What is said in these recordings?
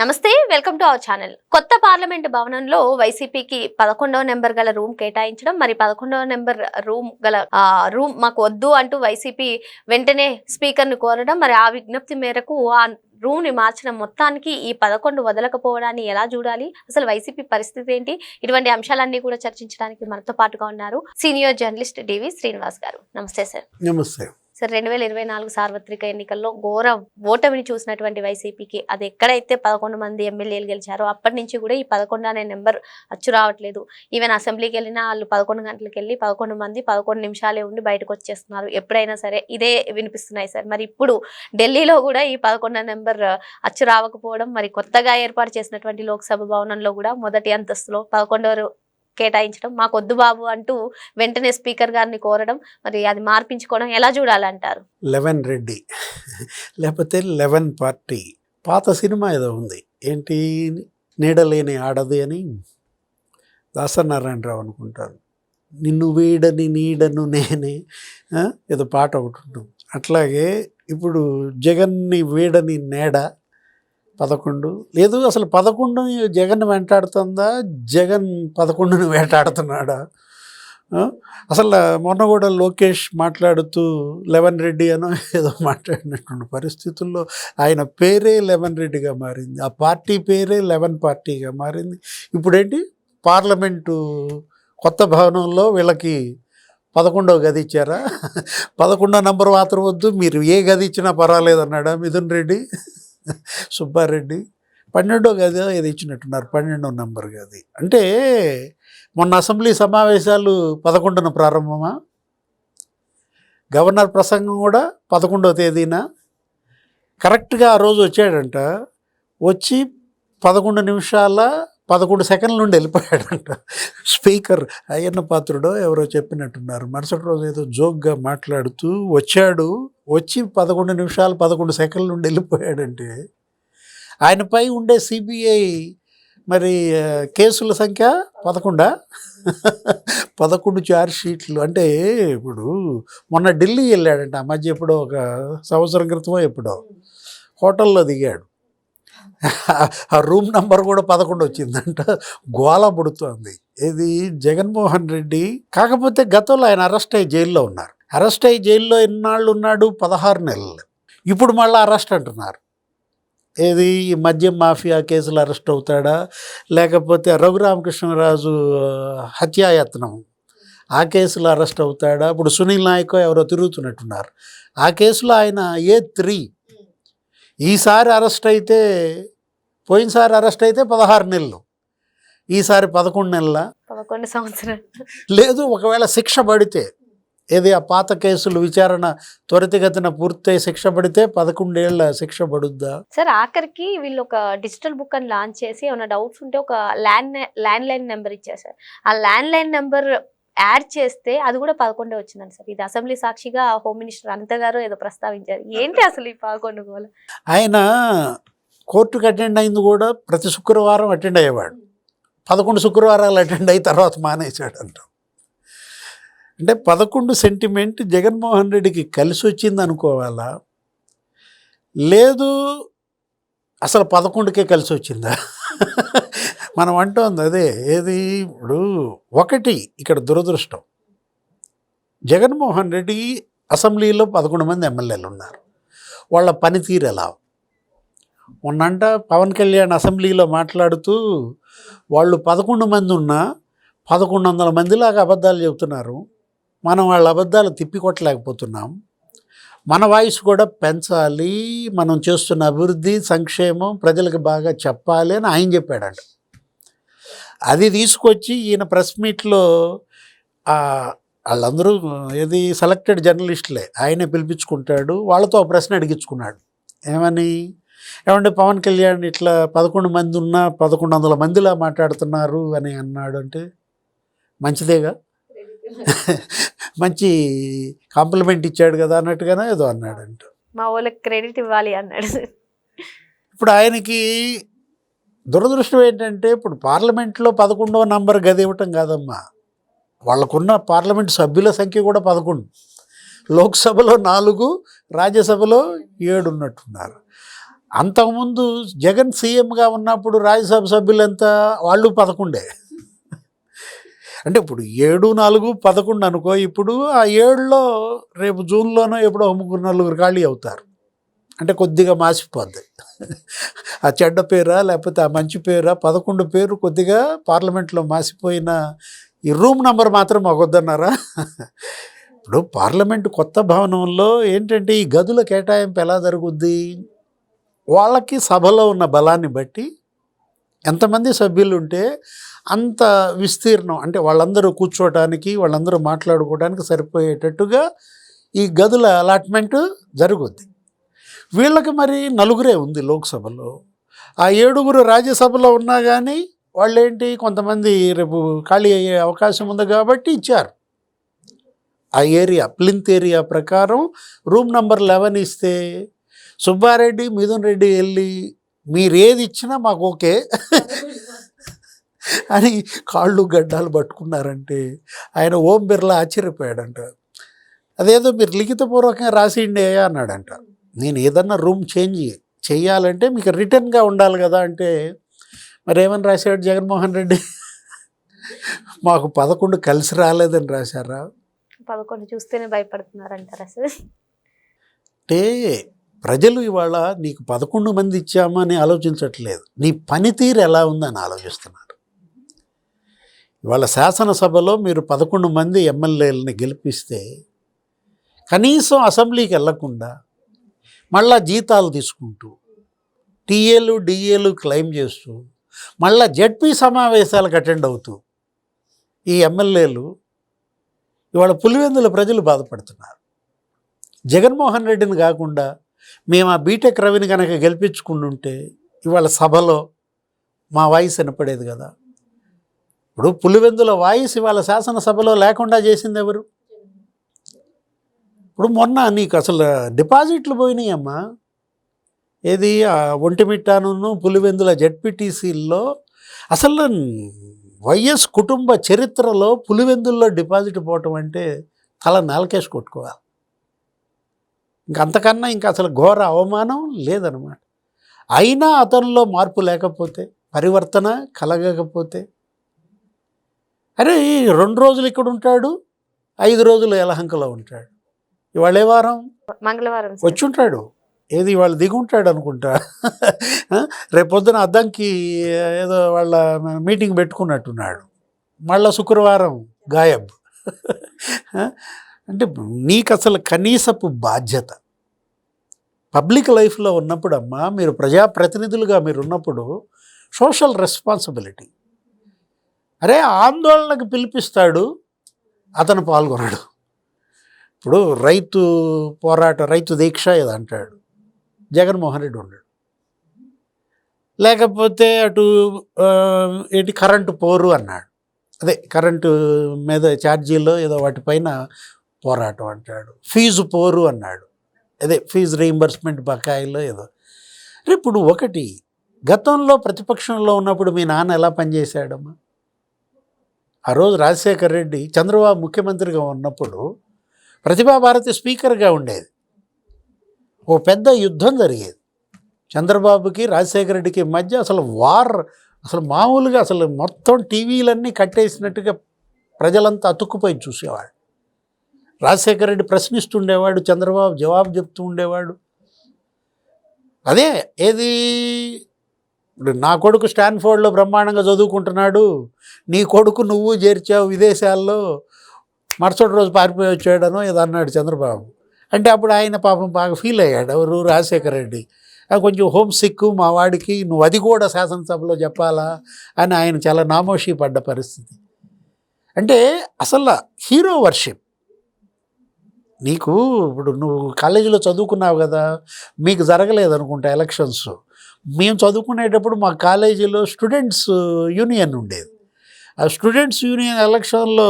నమస్తే welcome to our channel. కొత్త parliament భవనంలో వైసీపీకి 11వ నెంబర్ గల రూమ్ కేటాయించడం, మరి 11వ నెంబర్ రూమ్ గల రూమ్ మాకు వద్దు అంటూ వైసీపీ వెంటనే స్పీకర్ ని కోరడం, మరి ఆ విజ్ఞప్తి మేరకు ఆ రూమ్ ని మార్చడం, మొత్తానికి ఈ 11 వదలకపోవడాన్ని ఎలా చూడాలి, అసలు వైసీపీ పరిస్థితి ఏంటి, ఇటువంటి అంశాలన్నీ కూడా చర్చించడానికి మనతో పాటుగా ఉన్నారు సీనియర్ జర్నలిస్ట్ డివి శ్రీనివాస్ గారు. నమస్తే సార్. నమస్తే సార్. 2024 సార్వత్రిక ఎన్నికల్లో ఘోర ఓటమిని చూసినటువంటి వైసీపీకి అది ఎక్కడైతే 11 మంది ఎమ్మెల్యేలు గెలిచారో అప్పటి నుంచి కూడా ఈ 11 అనే నెంబర్ అచ్చు రావట్లేదు. ఈవెన్ అసెంబ్లీకి వెళ్ళినా వాళ్ళు 11 గంటలకు వెళ్ళి 11 మంది 11 నిమిషాలే ఉండి బయటకు వచ్చేస్తున్నారు. ఎప్పుడైనా సరే ఇదే వినిపిస్తున్నాయి సార్. మరి ఇప్పుడు ఢిల్లీలో కూడా ఈ 11 నెంబర్ అచ్చు రావకపోవడం, మరి కొత్తగా ఏర్పాటు చేసినటువంటి లోక్సభ భవనంలో కూడా మొదటి అంతస్తులో 11 కేటాయించడం, మాకు వద్దు బాబు అంటూ వెంటనే స్పీకర్ గారిని కోరడం, మరి అది మార్పించుకోవడం ఎలా చూడాలంటారు? 11 రెడ్డి లేకపోతే 11 పార్టీ. పాత సినిమా ఏదో ఉంది, ఏంటి, నీడలేని ఆడది అని, దాసనారాయణరావు అనుకుంటాను. నిన్ను వీడని నీడను నేనే, ఏదో పాట ఒకటి ఉంటుంది. అట్లాగే ఇప్పుడు జగన్ని వీడని నీడ 11 లేదు. అసలు 11 జగన్ వెంటాడుతుందా, జగన్ 11ని వేటాడుతున్నాడా? అసలు మొన్న కూడా లోకేష్ మాట్లాడుతూ 11 రెడ్డి అనో ఏదో మాట్లాడినటువంటి పరిస్థితుల్లో ఆయన పేరే 11 రెడ్డిగా మారింది, ఆ పార్టీ పేరే 11 పార్టీగా మారింది. ఇప్పుడేంటి, పార్లమెంటు కొత్త భవనంలో వీళ్ళకి 11వ గది ఇచ్చారా? 11వ నంబర్ మాత్రం వద్దు, మీరు ఏ గది ఇచ్చినా పర్వాలేదన్నాడా మిథున్ రెడ్డి? సుబ్బారెడ్డి 12వ గది ఏది ఇచ్చినట్టున్నారు, 12వ నంబర్ గది. అంటే మొన్న అసెంబ్లీ సమావేశాలు 11న ప్రారంభమా? గవర్నర్ ప్రసంగం కూడా 11వ తేదీన కరెక్ట్గా ఆ రోజు వచ్చాడంట. వచ్చి 11 నిమిషాల 11 సెకండ్ల నుండి వెళ్ళిపోయాడంట. స్పీకర్ అయ్యన్న పాత్రుడో ఎవరో చెప్పినట్టున్నారు. మరుసటి రోజు ఏదో జోక్గా మాట్లాడుతూ వచ్చాడు, వచ్చి 11 నిమిషాలు 11 సెకండ్ల నుండి వెళ్ళిపోయాడంటే ఆయనపై ఉండే సిబిఐ మరి కేసుల సంఖ్య 11 11 ఛార్జ్ షీట్లు. అంటే ఇప్పుడు మొన్న ఢిల్లీ వెళ్ళాడంట, ఆ మధ్య ఎప్పుడో ఒక సంవత్సరం క్రితమో ఎప్పుడో హోటల్లో దిగాడు. ఆ రూమ్ నంబర్ కూడా 11 వచ్చిందంట. గోల పుడుతోంది. ఇది జగన్మోహన్ రెడ్డి. కాకపోతే గతంలో ఆయన అరెస్ట్ అయ్యి జైల్లో ఉన్నారు. అరెస్ట్ అయ్యి జైల్లో ఎన్నాళ్ళు ఉన్నాడు? 16 నెలలు. ఇప్పుడు మళ్ళీ అరెస్ట్ అంటున్నారు. ఏది, ఈ మద్యం మాఫియా కేసులు అరెస్ట్ అవుతాడా, లేకపోతే రఘురామకృష్ణరాజు హత్యాయత్నం ఆ కేసులో అరెస్ట్ అవుతాడా? ఇప్పుడు సునీల్ నాయక్ ఎవరో తిరుగుతున్నట్టున్నారు, ఆ కేసులో ఆయన A3. ఈసారి అరెస్ట్ అయితే, పోయినసారి అరెస్ట్ అయితే 16 నెలలు, ఈసారి 11 నెలల 11 సంవత్సరాలు లేదు. ఒకవేళ శిక్ష పడితే, ఏది ఆ పాత కేసులు విచారణ త్వరితగతిన పూర్తయి శిక్ష పడితే 11 ఏళ్ల శిక్ష పడుద్దా? సార్, ఆఖరికి వీళ్ళు ఒక డిజిటల్ బుక్ అని లాంచ్ చేసి ఏమైనా డౌట్స్ ఉంటే ఒక ల్యాండ్ లైన్ నెంబర్ ఇచ్చారు సార్. ఆ ల్యాండ్ లైన్ నెంబర్ యాడ్ చేస్తే అది కూడా 11 వచ్చిందండి సార్. ఇది అసెంబ్లీ సాక్షిగా హోమ్ మినిస్టర్ అనిత గారు ఏదో ప్రస్తావించారు. ఏంటి అసలు ఈ 11 గోల? ఆయన కోర్టుకు అటెండ్ అయింది కూడా ప్రతి శుక్రవారం అటెండ్ అయ్యేవాడు. 11 శుక్రవారాలు అటెండ్ అయిన తర్వాత మానేశాడు అంట. అంటే 11 సెంటిమెంట్ జగన్మోహన్ రెడ్డికి కలిసి వచ్చింది అనుకోవాలా, లేదు అసలు 11కే కలిసి వచ్చిందా? మనం అంటోంది అదే. ఏది, ఇప్పుడు ఒకటి ఇక్కడ దురదృష్టం, జగన్మోహన్ రెడ్డి అసెంబ్లీలో 11 మంది ఎమ్మెల్యేలు ఉన్నారు. వాళ్ళ పనితీరు ఎలా? మొన్నంట పవన్ కళ్యాణ్ అసెంబ్లీలో మాట్లాడుతూ వాళ్ళు 11 మంది ఉన్నా 1100 మందిలాగా అబద్ధాలు చెబుతున్నారు, మనం వాళ్ళ అబద్ధాలు తిప్పికొట్టలేకపోతున్నాం, మన వాయిస్ కూడా పెంచాలి, మనం చేస్తున్న అభివృద్ధి సంక్షేమం ప్రజలకు బాగా చెప్పాలి అని ఆయన చెప్పాడంట. అది తీసుకొచ్చి ఈయన ప్రెస్ మీట్లో వాళ్ళందరూ ఏది సెలెక్టెడ్ జర్నలిస్టులే, ఆయనే పిలిపించుకుంటాడు, వాళ్ళతో ఒక ప్రశ్న అడిగించుకున్నాడు. ఏమని, ఏమంటే పవన్ కళ్యాణ్ ఇట్లా 11 మంది ఉన్నా 1100 మందిలా మాట్లాడుతున్నారు అని అన్నాడు. అంటే మంచిదేగా, మంచి కాంప్లిమెంట్ ఇచ్చాడు కదా అన్నట్టుగానే ఏదో అన్నాడంట. మా వాళ్ళకి క్రెడిట్ ఇవ్వాలి అన్నాడు. ఇప్పుడు ఆయనకి దురదృష్టం ఏంటంటే, ఇప్పుడు పార్లమెంట్లో 11వ నంబర్ గది ఇవ్వటం కాదమ్మా, వాళ్ళకున్న పార్లమెంట్ సభ్యుల సంఖ్య కూడా 11, లోక్సభలో 4, రాజ్యసభలో 7 ఉన్నట్టున్నారు. అంతకుముందు జగన్ సీఎంగా ఉన్నప్పుడు రాజ్యసభ సభ్యులంతా వాళ్ళు 11. అంటే ఇప్పుడు 7, 4, 11 అనుకో. ఇప్పుడు ఆ 7లో రేపు జూన్లోనో ఎప్పుడో 3-4 ఖాళీ అవుతారు. అంటే కొద్దిగా మాసిపోద్ది. ఆ చెడ్డ పేరా లేకపోతే ఆ మంచి పేరా 11 పేరు కొద్దిగా పార్లమెంట్లో మాసిపోయిన ఈ రూమ్ నెంబర్ మాత్రం మాకొద్దన్నారా? ఇప్పుడు పార్లమెంటు కొత్త భవనంలో ఏంటంటే ఈ గదుల కేటాయింపు ఎలా జరుగుద్ది? వాళ్ళకి సభలో ఉన్న బలాన్ని బట్టి ఎంతమంది సభ్యులు ఉంటే అంత విస్తీర్ణం, అంటే వాళ్ళందరూ కూర్చోటానికి వాళ్ళందరూ మాట్లాడుకోవడానికి సరిపోయేటట్టుగా ఈ గదుల అలాట్మెంటు జరుగుద్ది. వీళ్ళకి మరి 4 ఉంది లోక్సభలో. ఆ 7 రాజ్యసభలో ఉన్నా కానీ వాళ్ళేంటి కొంతమంది రేపు ఖాళీ అయ్యే అవకాశం ఉంది కాబట్టి ఇచ్చారు. ఆ ఏరియా ప్లింత్ ఏరియా ప్రకారం రూమ్ నెంబర్ 11 ఇస్తే సుబ్బారెడ్డి, మిథున్ రెడ్డి వెళ్ళి మీరు ఏది ఇచ్చినా మాకు ఓకే అని కాళ్ళు గడ్డాలు పట్టుకున్నారంటే ఆయన ఓం బిర్లా ఆశ్చర్యపోయాడంట. అదేదో మీరు లిఖితపూర్వకంగా రాసిండే అన్నాడంట. నేను ఏదన్నా రూమ్ చేంజ్ చెయ్యాలంటే మీకు రిటర్న్గా ఉండాలి కదా అంటే మరి ఏమని రాశాడు జగన్మోహన్ రెడ్డి? మాకు 11 కలిసి రాలేదని రాశారా? 11 చూస్తేనే భయపడుతున్నారంటారు అసలు. అంటే ప్రజలు ఇవాళ నీకు 11 మంది ఇచ్చామని ఆలోచించట్లేదు, నీ పనితీరు ఎలా ఉందని ఆలోచిస్తున్నారు. ఇవాళ శాసనసభలో మీరు 11 మంది ఎమ్మెల్యేలని గెలిపిస్తే కనీసం అసెంబ్లీకి వెళ్లకుండా మళ్ళా జీతాలు తీసుకుంటూ టీఏలు డిఏలు క్లెయిమ్ చేస్తూ మళ్ళా జడ్పీ సమావేశాలకు అటెండ్ అవుతూ ఈ ఎమ్మెల్యేలు ఇవాళ పులివెందుల ప్రజలు బాధపడుతున్నారు. జగన్మోహన్ రెడ్డిని కాకుండా మేము ఆ బీటెక్ రవిని కనుక గెలిపించుకుంటుంటే ఇవాళ సభలో మా వాయిస్ వినపడేది కదా. ఇప్పుడు పులివెందుల వాయిస్ ఇవాళ శాసనసభలో లేకుండా చేసింది ఎవరు? ఇప్పుడు మొన్న నీకు అసలు డిపాజిట్లు పోయినాయి అమ్మా. ఏది ఒంటిమిట్టాను పులివెందుల జెడ్పీటీసీల్లో అసలు వైఎస్ కుటుంబ చరిత్రలో పులివెందుల్లో డిపాజిట్ పోవటం అంటే తల నేలకేసి కొట్టుకోవాలి. ఇంకంతకన్నా ఇంకా అసలు ఘోర అవమానం లేదనమాట. అయినా అతనిలో మార్పు లేకపోతే, పరివర్తన కలగకపోతే, అరే 2 రోజులు ఇక్కడ ఉంటాడు, 5 రోజులు యలహంకలో ఉంటాడు. ఇవాళ ఏ వారం? మంగళవారం వచ్చి ఉంటాడు. ఏది ఇవాళ దిగుంటాడు అనుకుంటా. రేపొద్దున అద్దంకి ఏదో వాళ్ళ మీటింగ్ పెట్టుకున్నట్టున్నాడు. మళ్ళీ శుక్రవారం గాయబ్. అంటే నీకు అసలు కనీసపు బాధ్యత పబ్లిక్ లైఫ్లో ఉన్నప్పుడు అమ్మా, మీరు ప్రజాప్రతినిధులుగా మీరు ఉన్నప్పుడు సోషల్ రెస్పాన్సిబిలిటీ. అరే ఆందోళనకు పిలిపిస్తాడు, అతను పాల్గొనడు. ఇప్పుడు రైతు పోరాట రైతు దీక్ష ఏదో అంటాడు, జగన్మోహన్ రెడ్డి ఉండడు. లేకపోతే అటు ఏంటి కరెంటు పోరు అన్నాడు, అదే కరెంటు మీద ఛార్జీలో ఏదో వాటిపైన పోరాటం అంటాడు. ఫీజు పోరు అన్నాడు, అదే ఫీజు రీయింబర్స్మెంట్ బకాయిలో ఏదో. ఇప్పుడు ఒకటి, గతంలో ప్రతిపక్షంలో ఉన్నప్పుడు మీ నాన్న ఎలా పనిచేశాడమ్మా? ఆ రోజు రాజశేఖర రెడ్డి చంద్రబాబు ముఖ్యమంత్రిగా ఉన్నప్పుడు ప్రతిభాభారతి స్పీకర్గా ఉండేది. ఓ పెద్ద యుద్ధం జరిగేది చంద్రబాబుకి రాజశేఖర రెడ్డికి మధ్య. అసలు వార్, అసలు మామూలుగా అసలు మొత్తం టీవీలన్నీ కట్టేసినట్టుగా ప్రజలంతా అతుక్కుపోయి చూసేవాడు. రాజశేఖర రెడ్డి ప్రశ్నిస్తుండేవాడు, చంద్రబాబు జవాబు చెప్తూ ఉండేవాడు. అదే ఏది ఇప్పుడు నా కొడుకు స్టాన్ఫోర్డ్లో బ్రహ్మాండంగా చదువుకుంటున్నాడు, నీ కొడుకు నువ్వు చేర్చావు విదేశాల్లో, మరుసటి రోజు పారిపోయి వచ్చాడనో ఏదో అన్నాడు చంద్రబాబు. అంటే అప్పుడు ఆయన పాపం బాగా ఫీల్ అయ్యాడు, ఎవరు రాజశేఖర రెడ్డి. కొంచెం హోమ్ సిక్ మా వాడికి, నువ్వు అది కూడా శాసనసభలో చెప్పాలా అని ఆయన చాలా నామోషి పడ్డ పరిస్థితి. అంటే అసలు హీరో వర్షిప్. నీకు ఇప్పుడు నువ్వు కాలేజీలో చదువుకున్నావు కదా, మీకు జరగలేదు అనుకుంటా ఎలక్షన్స్. మేము చదువుకునేటప్పుడు మా కాలేజీలో స్టూడెంట్స్ యూనియన్ ఉండేది. ఆ స్టూడెంట్స్ యూనియన్ ఎలక్షన్లో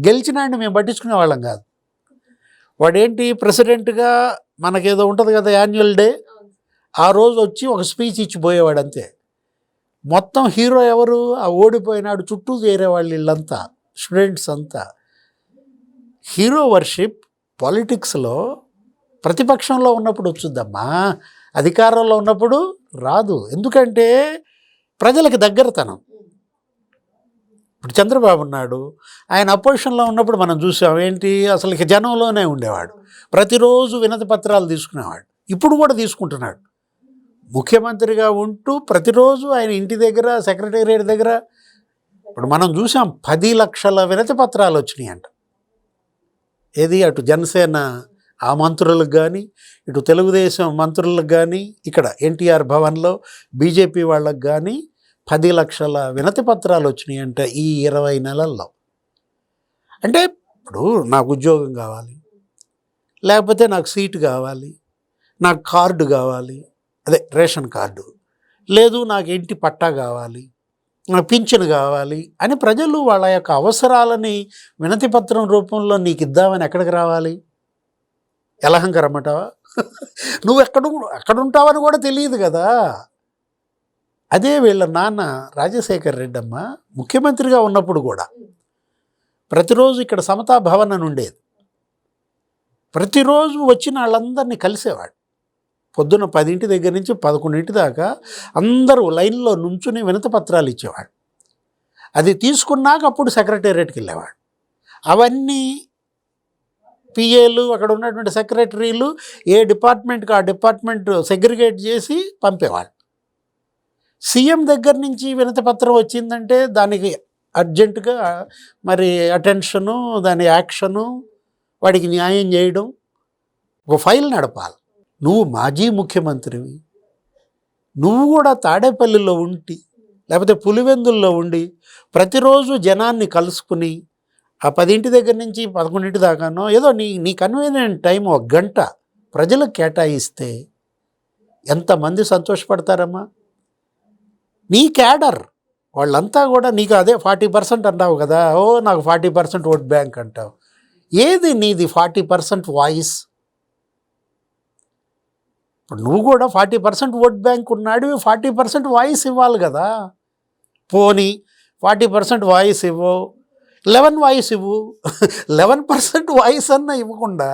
గెలిచినాడిని మేము పట్టించుకునే వాళ్ళం కాదు. వాడేంటి ప్రెసిడెంట్గా మనకేదో ఉంటుంది కదా యాన్యువల్ డే, ఆ రోజు వచ్చి ఒక స్పీచ్ ఇచ్చిపోయేవాడు అంతే. మొత్తం హీరో ఎవరు? ఆ ఓడిపోయినాడు చుట్టూ చేరేవాళ్ళు వీళ్ళంతా, స్టూడెంట్స్ అంతా. హీరో వర్షిప్ పాలిటిక్స్లో ప్రతిపక్షంలో ఉన్నప్పుడు వచ్చుద్దమ్మా. అధికారంలో ఉన్నప్పుడు రాదు. ఎందుకంటే ప్రజలకు దగ్గరతనం. ఇప్పుడు చంద్రబాబు ఉన్నాడు, ఆయన అపోజిషన్లో ఉన్నప్పుడు మనం చూసాం ఏంటి, అసలు ఇక జనంలోనే ఉండేవాడు, ప్రతిరోజు వినతి పత్రాలు తీసుకునేవాడు. ఇప్పుడు కూడా తీసుకుంటున్నాడు. ముఖ్యమంత్రిగా ఉంటూ ప్రతిరోజు ఆయన ఇంటి దగ్గర, సెక్రటేరియట్ దగ్గర ఇప్పుడు మనం చూసాం 10 లక్షల వినతి పత్రాలు వచ్చినాయంట. ఏది అటు జనసేన ఆ మంత్రులకు కానీ, ఇటు తెలుగుదేశం మంత్రులకు కానీ, ఇక్కడ ఎన్టీఆర్ భవన్లో బీజేపీ వాళ్ళకు కానీ 10 లక్షల వినతి పత్రాలు వచ్చినాయి అంటే ఈ 20 నెలల్లో. అంటే ఇప్పుడు నాకు ఉద్యోగం కావాలి, లేకపోతే నాకు సీటు కావాలి, నాకు కార్డు కావాలి, అదే రేషన్ కార్డు, లేదు నాకు ఇంటి పట్టా కావాలి, నాకు పింఛను కావాలి అని ప్రజలు వాళ్ళ యొక్క అవసరాలని వినతి పత్రం రూపంలో నీకు ఇద్దామని ఎక్కడికి రావాలి? యలహంక రమ్మంటావా? నువ్వు ఎక్కడుంటావని కూడా తెలియదు కదా. అదే వీళ్ళ నాన్న రాజశేఖర్ రెడ్డి అమ్మ ముఖ్యమంత్రిగా ఉన్నప్పుడు కూడా ప్రతిరోజు ఇక్కడ సమతా భవన్ అని ఉండేది. ప్రతిరోజు వచ్చిన వాళ్ళందరినీ కలిసేవాడు. పొద్దున్న 10 దగ్గర నుంచి 11 దాకా అందరూ లైన్లో నుంచుని వినతి పత్రాలు ఇచ్చేవాడు. అది తీసుకున్నాక అప్పుడు సెక్రటేరియట్కి వెళ్ళేవాడు. అవన్నీ పిఏలు, అక్కడ ఉన్నటువంటి సెక్రటరీలు ఏ డిపార్ట్మెంట్కి ఆ డిపార్ట్మెంట్ సెగ్రిగేట్ చేసి పంపేవాళ్ళు. సీఎం దగ్గర నుంచి వినతి పత్రం వచ్చిందంటే దానికి అర్జెంటుగా మరి అటెన్షను, దాని యాక్షను, వాడికి న్యాయం చేయడం, ఒక ఫైల్ నడపాలి. నువ్వు మాజీ ముఖ్యమంత్రివి, నువ్వు కూడా తాడేపల్లిలో ఉండి లేకపోతే పులివెందుల్లో ఉండి ప్రతిరోజు జనాన్ని కలుసుకుని ఆ 10 దగ్గర నుంచి 11 దాకానో ఏదో నీ కన్వీనియంట్ టైం 1 గంట ప్రజలకు కేటాయిస్తే ఎంతమంది సంతోషపడతారమ్మా? నీ క్యాడర్ వాళ్ళంతా కూడా నీకు అదే 40% అంటావు కదా, ఓ నాకు 40% ఓట్ బ్యాంక్ అంటావు. ఏది నీది 40% వాయిస్? ఇప్పుడు నువ్వు కూడా 40% ఓట్ బ్యాంక్ ఉన్నాడు, 40% వాయిస్ ఇవ్వాలి కదా. పోనీ 40% వాయిస్ ఇవ్వు, 11 వాయిస్ ఇవ్వు. 11% వాయిస్ అన్న ఇవ్వకుండా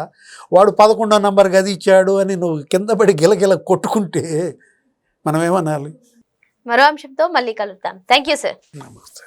వాడు 11వ నంబర్ గది ఇచ్చాడు అని నువ్వు కింద పడి గిలగిల కొట్టుకుంటే మనం ఏమనాలి? మరో అంశంతో మళ్ళీ కలుద్దాం. Thank you sir. నమస్తే.